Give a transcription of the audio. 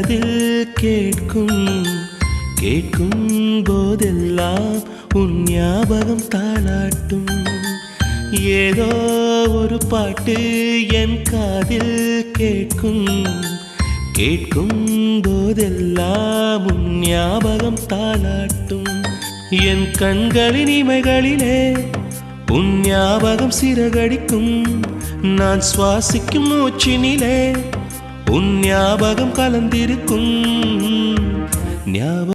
காதில் கேட்கும் கேட்கும் போதெல்லாம் உன் ஞாபகம் தாளாட்டும். ஏதோ ஒரு பாட்டு என் காதில் கேட்கும் கேட்கும் போதெல்லாம் உன் ஞாபகம் தாளாட்டும். என் கண்களின் இமைகளிலே உன் ஞாபகம் சிறகடிக்கும். நான் சுவாசிக்கும் மூச்சினிலே உன் ஞாபகம் கலந்திருக்கும். ஞாபகம்